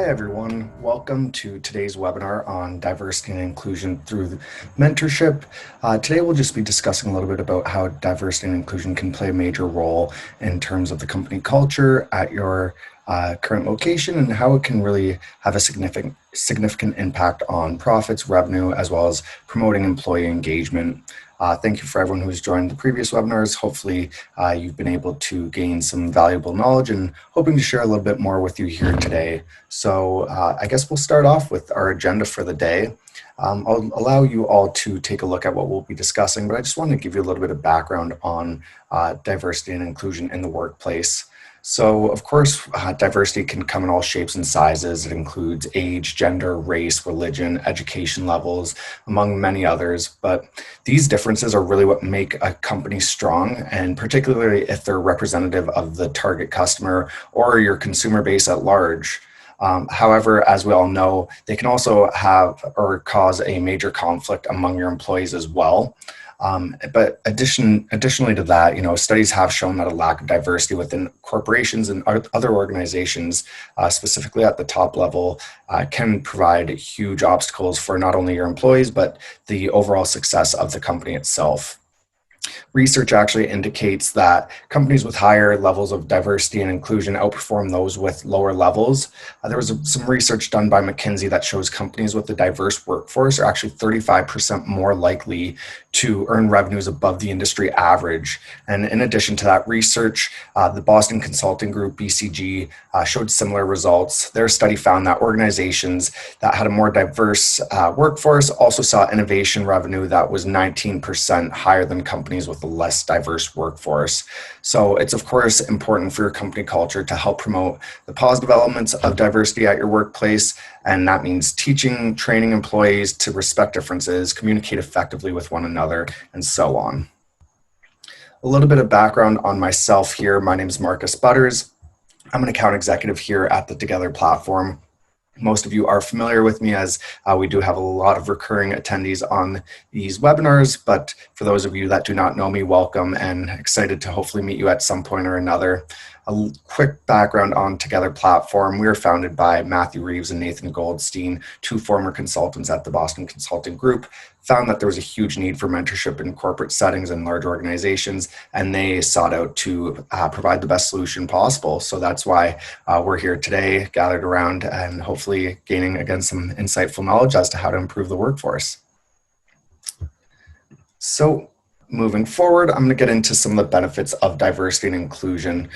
Hi everyone, welcome to today's webinar on diversity and inclusion through mentorship. Today we'll just be discussing a little bit about how diversity and inclusion can play a major role in terms of the company culture at your current location and how it can really have a significant impact on profits, revenue, as well as promoting employee engagement. Thank you for everyone who's joined the previous webinars. Hopefully you've been able to gain some valuable knowledge and hoping to share a little bit more with you here today. So I guess we'll start off with our agenda for the day. I'll allow you all to take a look at what we'll be discussing, but I just wanted to give you a little bit of background on diversity and inclusion in the workplace. So, of course, diversity can come in all shapes and sizes. It includes age, gender, race, religion, education levels, among many others. But these differences are really what make a company strong, and particularly if they're representative of the target customer or your consumer base at large. However, as we all know, they can also have or cause a major conflict among your employees as well. But additionally to that, studies have shown that a lack of diversity within corporations and other organizations, specifically at the top level, can provide huge obstacles for not only your employees, but the overall success of the company itself. Research actually indicates that companies with higher levels of diversity and inclusion outperform those with lower levels. There was some research done by McKinsey that shows companies with a diverse workforce are actually 35% more likely to earn revenues above the industry average. And in addition to that research, the Boston Consulting Group, BCG, showed similar results. Their study found that organizations that had a more diverse workforce also saw innovation revenue that was 19% higher than companies with a less diverse workforce. So it's of course important for your company culture to help promote the positive elements of diversity at your workplace. And that means teaching, training employees to respect differences, communicate effectively with one another, and so on. A little bit of background on myself here. My name is Marcus Butters. I'm an account executive here at the Together platform. Most of you are familiar with me as we do have a lot of recurring attendees on these webinars, but for those of you that do not know me, welcome and excited to hopefully meet you at some point or another. A quick background on Together platform. We were founded by Matthew Reeves and Nathan Goldstein, two former consultants at the Boston Consulting Group, found that there was a huge need for mentorship in corporate settings and large organizations, and they sought out to provide the best solution possible. So that's why we're here today, gathered around and hopefully gaining, again, some insightful knowledge as to how to improve the workforce. So moving forward, I'm going to get into some of the benefits of diversity and inclusion.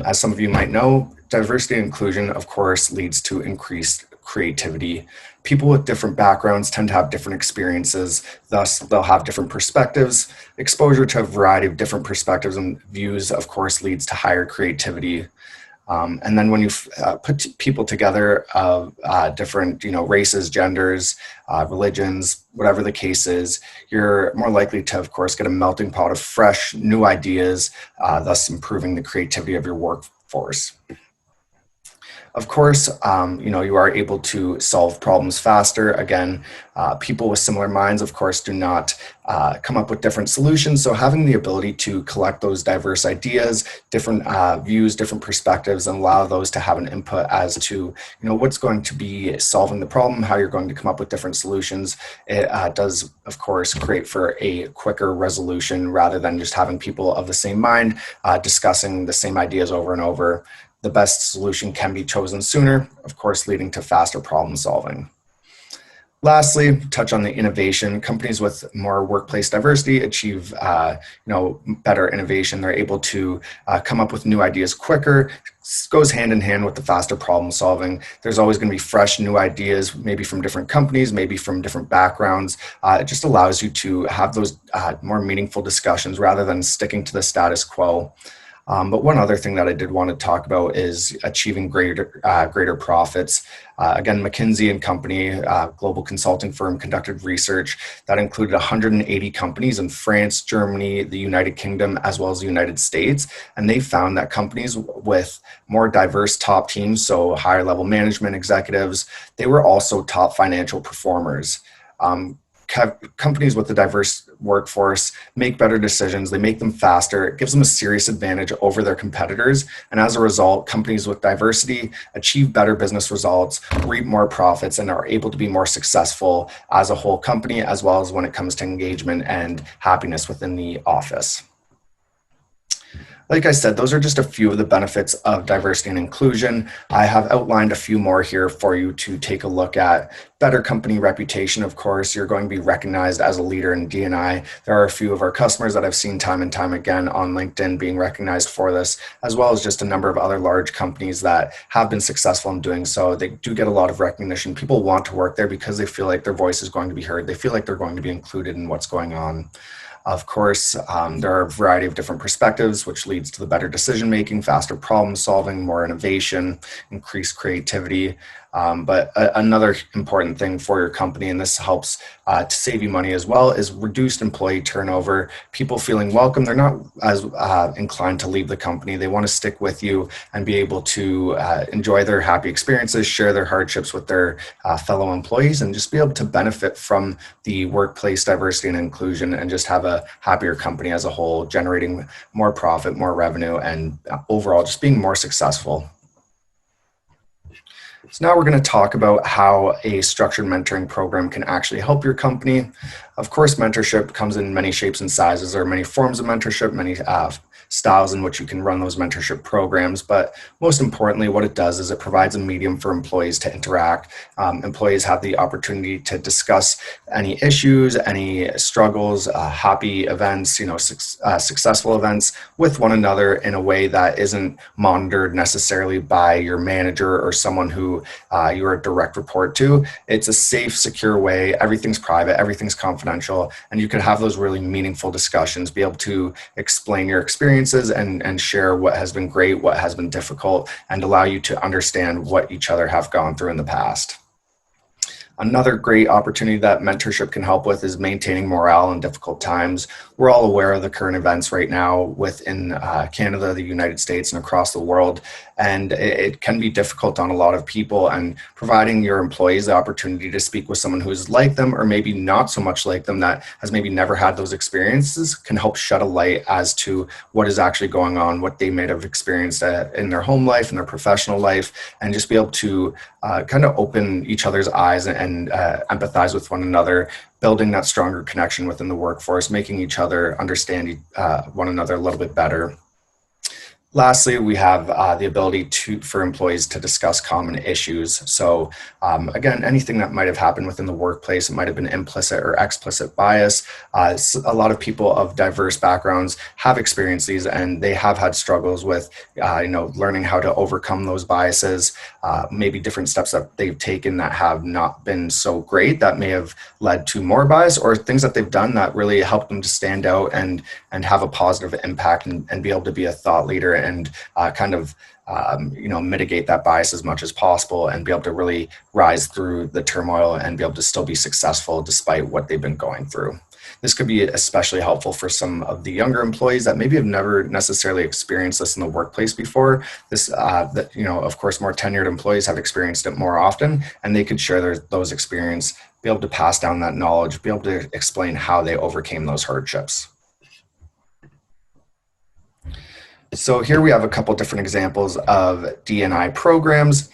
As some of you might know, diversity and inclusion, of course, leads to increased creativity. People with different backgrounds tend to have different experiences, thus they'll have different perspectives. Exposure to a variety of different perspectives and views, of course, leads to higher creativity. And then when you put people together of different, races, genders, religions, whatever the case is, you're more likely to, of course, get a melting pot of fresh, new ideas, thus improving the creativity of your workforce. Of course, you are able to solve problems faster. Again, people with similar minds, of course, do not come up with different solutions. So having the ability to collect those diverse ideas, different views, different perspectives, and allow those to have an input as to, what's going to be solving the problem, how you're going to come up with different solutions, it does, of course, create for a quicker resolution rather than just having people of the same mind discussing the same ideas over and over. The best solution can be chosen sooner, of course, leading to faster problem solving. Lastly, touch on the innovation. Companies with more workplace diversity achieve, better innovation. They're able to come up with new ideas quicker. This goes hand in hand with the faster problem solving. There's always going to be fresh new ideas, maybe from different companies, maybe from different backgrounds. It just allows you to have those more meaningful discussions rather than sticking to the status quo. But one other thing that I did want to talk about is achieving greater profits. Again, McKinsey and Company, global consulting firm, conducted research that included 180 companies in France, Germany, the United Kingdom, as well as the United States. And they found that companies with more diverse top teams, so higher level management executives, they were also top financial performers. companies with a diverse workforce make better decisions. They make them faster. It gives them a serious advantage over their competitors. And as a result, companies with diversity achieve better business results, reap more profits, and are able to be more successful as a whole company, as well as when it comes to engagement and happiness within the office. Like I said, those are just a few of the benefits of diversity and inclusion. I have outlined a few more here for you to take a look at. Better company reputation, of course. You're going to be recognized as a leader in D&I. There are a few of our customers that I've seen time and time again on LinkedIn being recognized for this, as well as just a number of other large companies that have been successful in doing so. They do get a lot of recognition. People want to work there because they feel like their voice is going to be heard. They feel like they're going to be included in what's going on. Of course, there are a variety of different perspectives, which leads to the better decision-making, faster problem solving, more innovation, increased creativity. But another important thing for your company, and this helps to save you money as well, is reduced employee turnover. People feeling welcome. They're not as inclined to leave the company. They want to stick with you and be able to enjoy their happy experiences, share their hardships with their fellow employees, and just be able to benefit from the workplace diversity and inclusion, and just have a happier company as a whole, generating more profit, more revenue, and overall just being more successful. So now we're going to talk about how a structured mentoring program can actually help your company. Of course, mentorship comes in many shapes and sizes. There are many forms of mentorship, many styles in which you can run those mentorship programs. But most importantly, what it does is it provides a medium for employees to interact. Employees have the opportunity to discuss any issues, any struggles, happy events, successful events with one another in a way that isn't monitored necessarily by your manager or someone who you're a direct report to. It's a safe, secure way. Everything's private, everything's confidential, and you can have those really meaningful discussions, be able to explain your experiences and share what has been great, what has been difficult, and allow you to understand what each other have gone through in the past. Another great opportunity that mentorship can help with is maintaining morale in difficult times. We're all aware of the current events right now within Canada, the United States, and across the world. And it can be difficult on a lot of people, and providing your employees the opportunity to speak with someone who's like them, or maybe not so much like them, that has maybe never had those experiences, can help shed a light as to what is actually going on, what they may have experienced in their home life, in their professional life, and just be able to kind of open each other's eyes and empathize with one another, building that stronger connection within the workforce, making each other understand one another a little bit better. Lastly, we have the ability for employees to discuss common issues. So again, anything that might have happened within the workplace, it might have been implicit or explicit bias. A lot of people of diverse backgrounds have experienced these, and they have had struggles with learning how to overcome those biases, maybe different steps that they've taken that have not been so great, that may have led to more bias, or things that they've done that really helped them to stand out and have a positive impact and be able to be a thought leader and mitigate that bias as much as possible, and be able to really rise through the turmoil and be able to still be successful despite what they've been going through. This could be especially helpful for some of the younger employees that maybe have never necessarily experienced this in the workplace before. Of course, more tenured employees have experienced it more often, and they could share those experiences, be able to pass down that knowledge, be able to explain how they overcame those hardships. So here we have a couple different examples of D&I programs.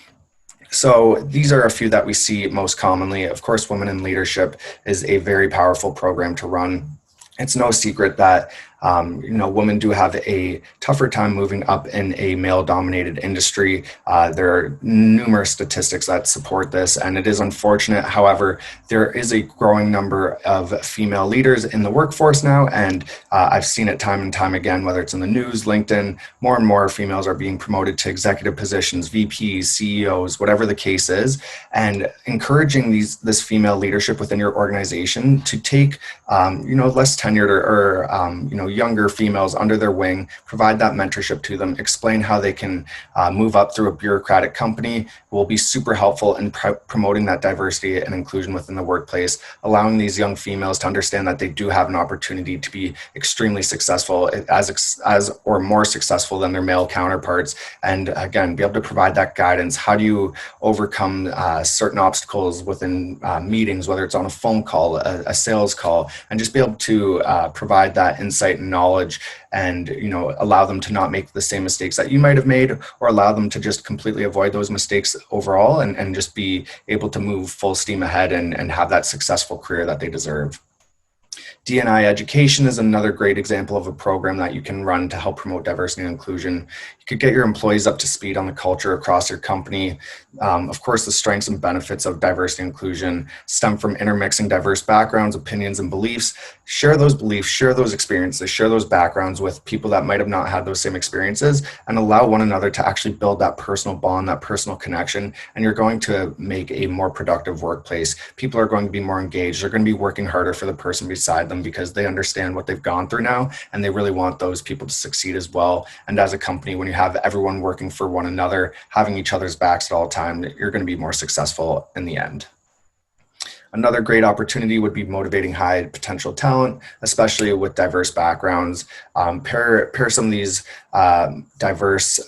So these are a few that we see most commonly. Of course, Women in Leadership is a very powerful program to run. It's no secret that women do have a tougher time moving up in a male-dominated industry. There are numerous statistics that support this, and it is unfortunate. However, there is a growing number of female leaders in the workforce now, and I've seen it time and time again, whether it's in the news, LinkedIn, more and more females are being promoted to executive positions, VPs, CEOs, whatever the case is, and encouraging this female leadership within your organization to take, less tenured or younger females under their wing, provide that mentorship to them, explain how they can move up through a bureaucratic company, will be super helpful in promoting that diversity and inclusion within the workplace, allowing these young females to understand that they do have an opportunity to be extremely successful, as or more successful than their male counterparts. And again, be able to provide that guidance. How do you overcome certain obstacles within meetings, whether it's on a phone call, a sales call, and just be able to provide that insight and knowledge, and allow them to not make the same mistakes that you might have made, or allow them to just completely avoid those mistakes overall, and just be able to move full steam ahead and have that successful career that they deserve. D&I education is another great example of a program that you can run to help promote diversity and inclusion. You could get your employees up to speed on the culture across your company. Of course, the strengths and benefits of diversity and inclusion stem from intermixing diverse backgrounds, opinions, and beliefs. Share those beliefs, share those experiences, share those backgrounds with people that might have not had those same experiences, and allow one another to actually build that personal bond, that personal connection, and you're going to make a more productive workplace. People are going to be more engaged. They're going to be working harder for the person beside them because they understand what they've gone through now, and they really want those people to succeed as well. And as a company, when you have everyone working for one another, having each other's backs at all times, you're going to be more successful in the end. Another great opportunity would be motivating high potential talent, especially with diverse backgrounds. Pair some of these diverse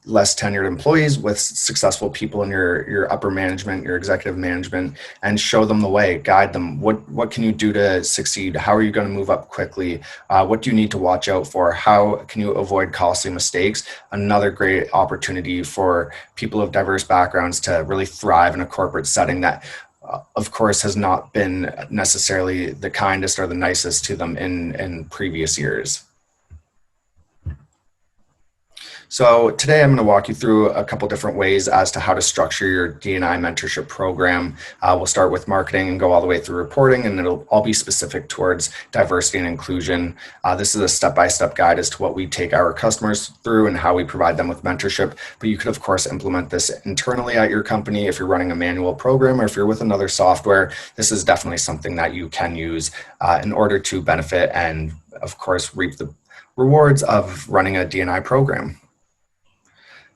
less tenured employees with successful people in your upper management, your executive management, and show them the way, guide them. What can you do to succeed? How are you going to move up quickly? What do you need to watch out for? How can you avoid costly mistakes? Another great opportunity for people of diverse backgrounds to really thrive in a corporate setting that of course has not been necessarily the kindest or the nicest to them in previous years. So today I'm going to walk you through a couple different ways as to how to structure your D&I mentorship program. We'll start with marketing and go all the way through reporting, and it'll all be specific towards diversity and inclusion. This is a step-by-step guide as to what we take our customers through and how we provide them with mentorship. But you could, of course, implement this internally at your company if you're running a manual program, or if you're with another software. This is definitely something that you can use in order to benefit and, of course, reap the rewards of running a D&I program.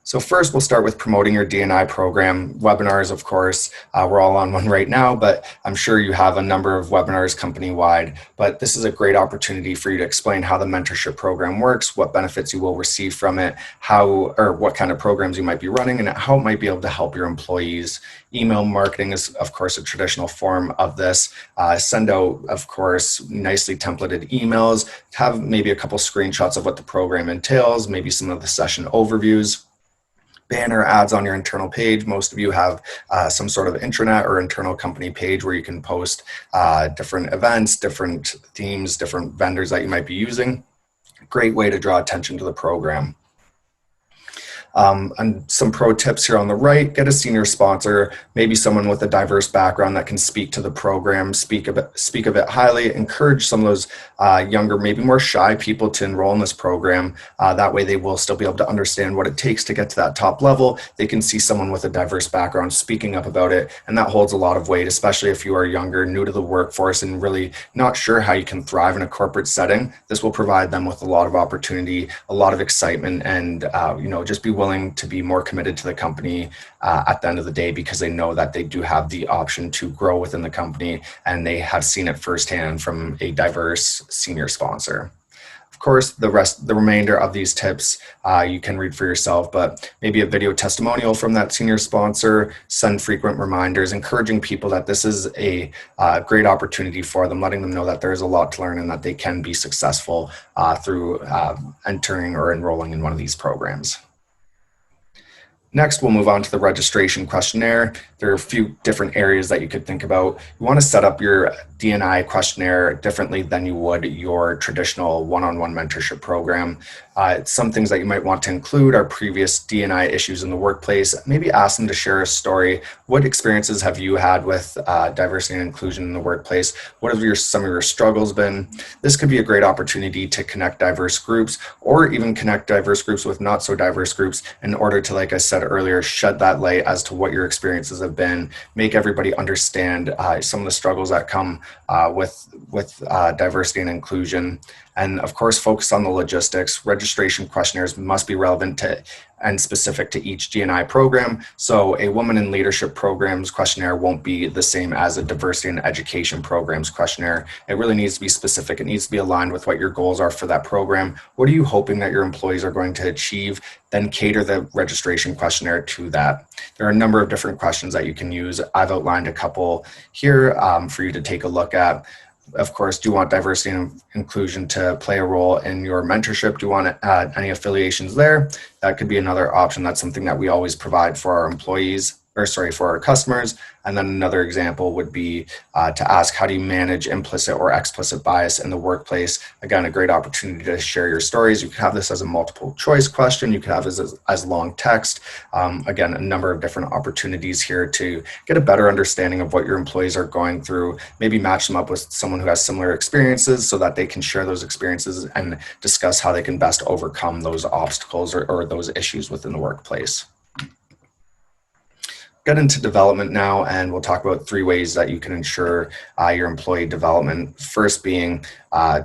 So first, we'll start with promoting your D&I program. Webinars, of course, we're all on one right now, but I'm sure you have a number of webinars company-wide. But this is a great opportunity for you to explain how the mentorship program works, what benefits you will receive from it, what kind of programs you might be running, and how it might be able to help your employees. Email marketing is, of course, a traditional form of this. Send out, of course, nicely templated emails. Have maybe a couple screenshots of what the program entails, maybe some of the session overviews. Banner ads on your internal page. Most of you have some sort of intranet or internal company page where you can post different events, different themes, different vendors that you might be using. Great way to draw attention to the program. And some pro tips here on the right: get a senior sponsor, maybe someone with a diverse background that can speak to the program, speak of it highly, encourage some of those younger, maybe more shy people to enroll in this program. That way they will still be able to understand what it takes to get to that top level. They can see someone with a diverse background speaking up about it, and that holds a lot of weight, especially if you are younger, new to the workforce, and really not sure how you can thrive in a corporate setting. This will provide them with a lot of opportunity, a lot of excitement, and just be willing to be more committed to the company at the end of the day, because they know that they do have the option to grow within the company, and they have seen it firsthand from a diverse senior sponsor. Of course, the remainder of these tips you can read for yourself, but maybe a video testimonial from that senior sponsor, send frequent reminders, encouraging people that this is a great opportunity for them, letting them know that there is a lot to learn and that they can be successful through entering or enrolling in one of these programs. Next, we'll move on to the registration questionnaire. There are a few different areas that you could think about. You want to set up your D&I questionnaire differently than you would your traditional one-on-one mentorship program. Some things that you might want to include are previous D&I issues in the workplace. Maybe ask them to share a story. What experiences have you had with diversity and inclusion in the workplace? What have some of your struggles been? This could be a great opportunity to connect diverse groups, or even connect diverse groups with not so diverse groups, in order to, like I said earlier, shed that light as to what your experiences have been, make everybody understand some of the struggles that come with diversity and inclusion. And of course, focus on the logistics. Registration questionnaires must be relevant to and specific to each D&I program. So a woman in leadership programs questionnaire won't be the same as a diversity and education programs questionnaire. It really needs to be specific. It needs to be aligned with what your goals are for that program. What are you hoping that your employees are going to achieve? Then cater the registration questionnaire to that. There are a number of different questions that you can use. I've outlined a couple here for you to take a look at. Of course, do you want diversity and inclusion to play a role in your mentorship? Do you want to add any affiliations there? That could be another option. That's something that we always provide for our employees, for our customers. And then another example would be to ask, how do you manage implicit or explicit bias in the workplace? Again, a great opportunity to share your stories. You could have this as a multiple choice question. You could have this as long text. Again, a number of different opportunities here to get a better understanding of what your employees are going through, maybe match them up with someone who has similar experiences so that they can share those experiences and discuss how they can best overcome those obstacles or those issues within the workplace. Get into development now, and we'll talk about 3 ways that you can ensure your employee development. First being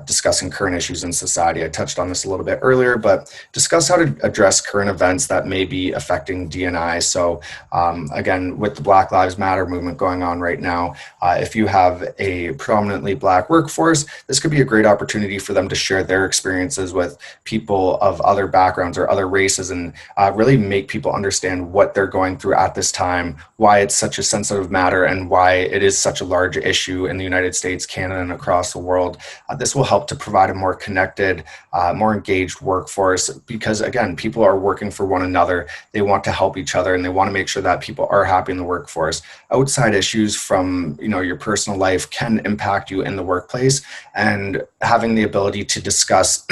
discussing current issues in society. I touched on this a little bit earlier, but discuss how to address current events that may be affecting D&I. So again, with the Black Lives Matter movement going on right now, if you have a predominantly Black workforce, this could be a great opportunity for them to share their experiences with people of other backgrounds or other races, and really make people understand what they're going through at this time, why it's such a sensitive matter, and why it is such a large issue in the United States, Canada, and across the world. This will help to provide a more connected, more engaged workforce, because again, people are working for one another. They want to help each other, and they want to make sure that people are happy in the workforce. Outside issues from your personal life can impact you in the workplace, and having the ability to discuss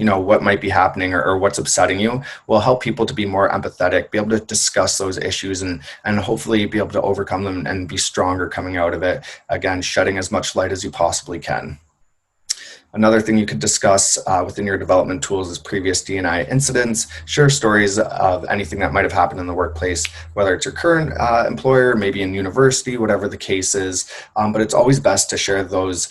what might be happening or what's upsetting you will help people to be more empathetic, be able to discuss those issues, and hopefully be able to overcome them and be stronger coming out of it. Again, shedding as much light as you possibly can. Another thing you could discuss within your development tools is previous D&I incidents. Share stories of anything that might have happened in the workplace, whether it's your current employer, maybe in university, whatever the case is. But it's always best to share those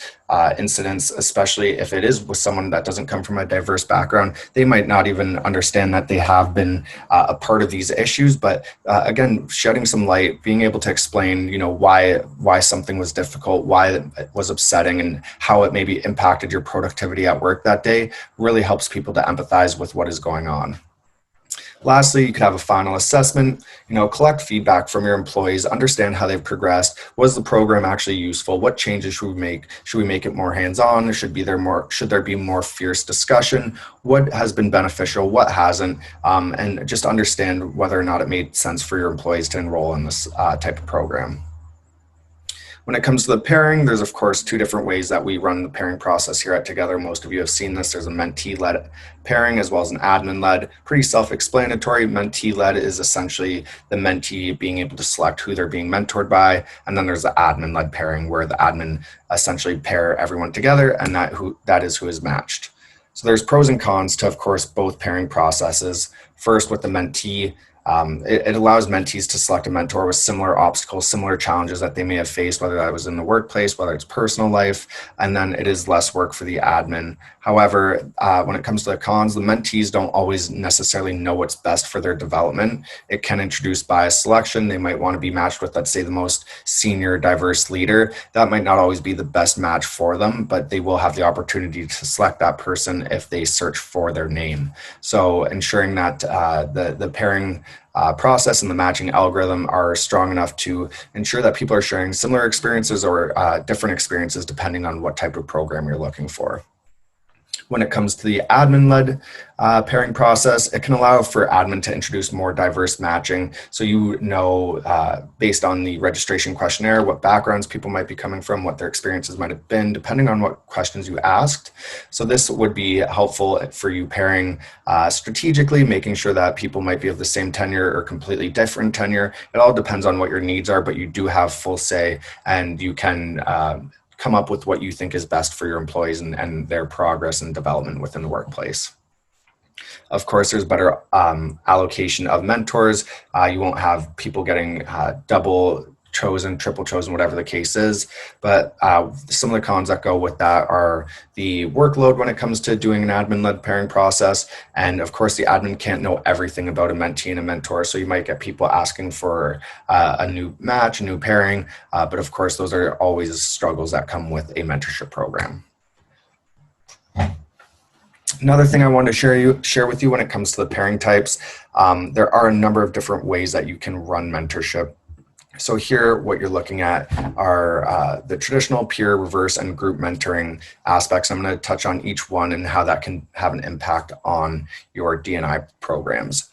incidents, especially if it is with someone that doesn't come from a diverse background. They might not even understand that they have been a part of these issues. But again, shedding some light, being able to explain, why something was difficult, why it was upsetting, and how it maybe impacted your productivity at work that day really helps people to empathize with what is going on. Lastly, you could have a final assessment, collect feedback from your employees, understand how they've progressed. Was the program actually useful? What changes should we make? Should we make it more hands-on? Should there be more fierce discussion? What has been beneficial? What hasn't? And just understand whether or not it made sense for your employees to enroll in this type of program. When it comes to the pairing, there's of course 2 different ways that we run the pairing process here at Together. Most of you have seen this. There's a mentee-led pairing as well as an admin-led. Pretty self-explanatory. Mentee-led is essentially the mentee being able to select who they're being mentored by. And then there's the admin-led pairing where the admin essentially pair everyone together, and that is who is matched. So there's pros and cons to, of course, both pairing processes. First, with the mentee, it allows mentees to select a mentor with similar obstacles, similar challenges that they may have faced, whether that was in the workplace, whether it's personal life, and then it is less work for the admin. However, when it comes to the cons, the mentees don't always necessarily know what's best for their development. It can introduce bias selection. They might want to be matched with, let's say, the most senior, diverse leader. That might not always be the best match for them, but they will have the opportunity to select that person if they search for their name. So ensuring that the pairing process and the matching algorithm are strong enough to ensure that people are sharing similar experiences or different experiences depending on what type of program you're looking for. When it comes to the admin-led pairing process, it can allow for admin to introduce more diverse matching. So based on the registration questionnaire, what backgrounds people might be coming from, what their experiences might have been, depending on what questions you asked. So this would be helpful for you pairing strategically, making sure that people might be of the same tenure or completely different tenure. It all depends on what your needs are, but you do have full say, and you can come up with what you think is best for your employees and their progress and development within the workplace. Of course, there's better allocation of mentors. You won't have people getting double chosen, triple chosen, whatever the case is. But some of the cons that go with that are the workload when it comes to doing an admin-led pairing process. And of course, the admin can't know everything about a mentee and a mentor. So you might get people asking for a new match, a new pairing. But of course, those are always struggles that come with a mentorship program. Another thing I wanted to share with you when it comes to the pairing types, there are a number of different ways that you can run mentorship. So here, what you're looking at are the traditional, peer, reverse, and group mentoring aspects. I'm going to touch on each one and how that can have an impact on your D&I programs.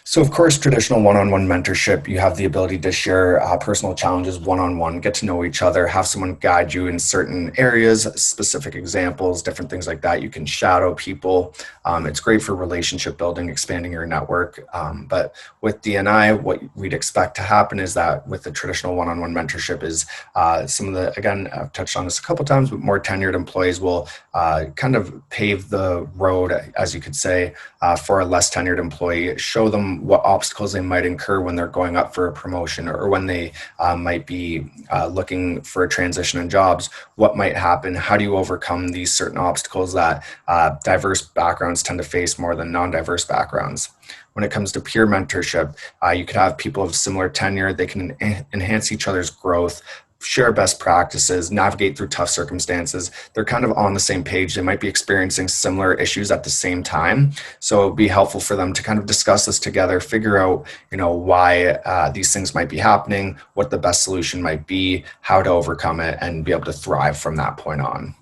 So of course, traditional one-on-one mentorship, you have the ability to share personal challenges one-on-one, get to know each other, have someone guide you in certain areas, specific examples, different things like that. You can shadow people. It's great for relationship building, expanding your network. But with D&I, what we'd expect to happen is that with the traditional one-on-one mentorship is some of the, again, I've touched on this a couple times, but more tenured employees will kind of pave the road, as you could say, for a less tenured employee, show them what obstacles they might incur when they're going up for a promotion or when they might be looking for a transition in jobs, what might happen, how do you overcome these certain obstacles that diverse backgrounds tend to face more than non-diverse backgrounds. When it comes to peer mentorship, you could have people of similar tenure, they can enhance each other's growth, share best practices, navigate through tough circumstances. They're kind of on the same page. They might be experiencing similar issues at the same time. So it'd be helpful for them to kind of discuss this together, figure out, why these things might be happening, what the best solution might be, how to overcome it, and be able to thrive from that point on.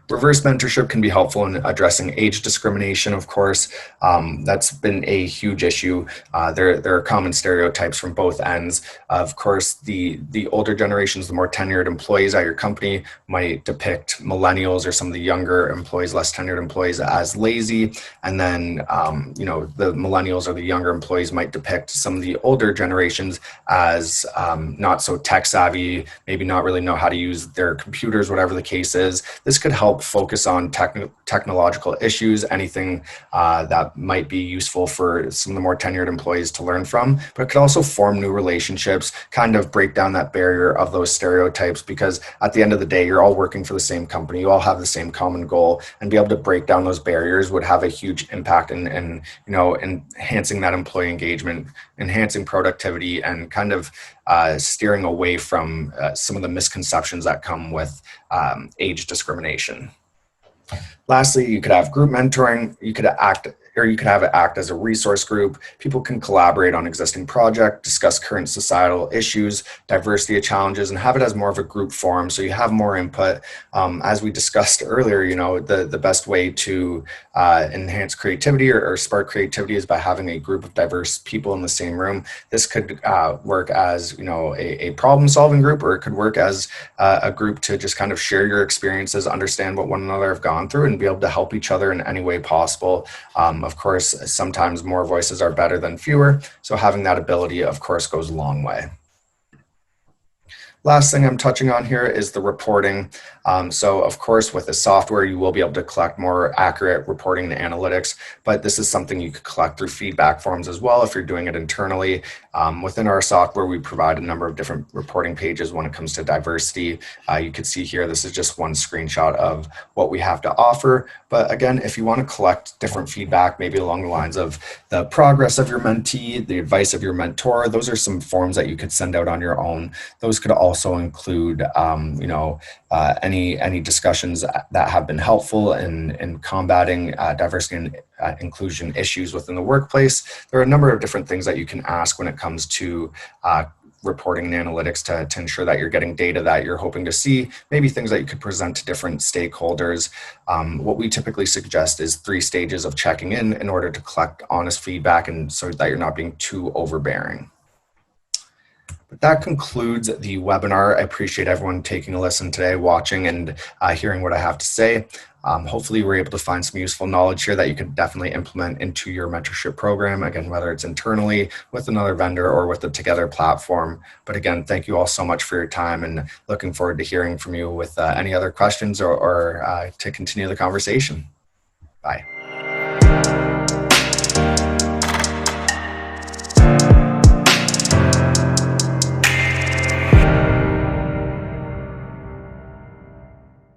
Reverse mentorship can be helpful in addressing age discrimination, of course. That's been a huge issue. There are common stereotypes from both ends. Of course, the older generations, the more tenured employees at your company might depict millennials or some of the younger employees, less tenured employees, as lazy. And then, the millennials or the younger employees might depict some of the older generations as not so tech savvy, maybe not really know how to use their computers, whatever the case is. This could help focus on technological issues, anything that might be useful for some of the more tenured employees to learn from, but it could also form new relationships, kind of break down that barrier of those stereotypes, because at the end of the day, you're all working for the same company, you all have the same common goal, and be able to break down those barriers would have a huge impact in enhancing that employee engagement, enhancing productivity, and kind of steering away from some of the misconceptions that come with age discrimination. Lastly, you could have group mentoring. You could have it act as a resource group. People can collaborate on existing projects, discuss current societal issues, diversity challenges, and have it as more of a group forum. So you have more input. As we discussed earlier, the best way to enhance creativity or spark creativity is by having a group of diverse people in the same room. This could work as, a problem-solving group, or it could work as a group to just kind of share your experiences, understand what one another have gone through, and be able to help each other in any way possible. Of course, sometimes more voices are better than fewer. So having that ability, of course, goes a long way. Last thing I'm touching on here is the reporting. So of course, with the software, you will be able to collect more accurate reporting and analytics, but this is something you could collect through feedback forms as well if you're doing it internally. Within our software, we provide a number of different reporting pages when it comes to diversity. You can see here, this is just one screenshot of what we have to offer. But again, if you want to collect different feedback, maybe along the lines of the progress of your mentee, the advice of your mentor, those are some forms that you could send out on your own. Those could also include, any discussions that have been helpful in combating diversity and inclusion issues within the workplace. There are a number of different things that you can ask when it comes to reporting and analytics to ensure that you're getting data that you're hoping to see, maybe things that you could present to different stakeholders. What we typically suggest is 3 stages of checking in order to collect honest feedback and so that you're not being too overbearing. But that concludes the webinar. I appreciate everyone taking a listen today, watching and hearing what I have to say. Hopefully we're able to find some useful knowledge here that you can definitely implement into your mentorship program, again, whether it's internally with another vendor or with the Together platform. But again, thank you all so much for your time, and looking forward to hearing from you with any other questions or to continue the conversation. Bye.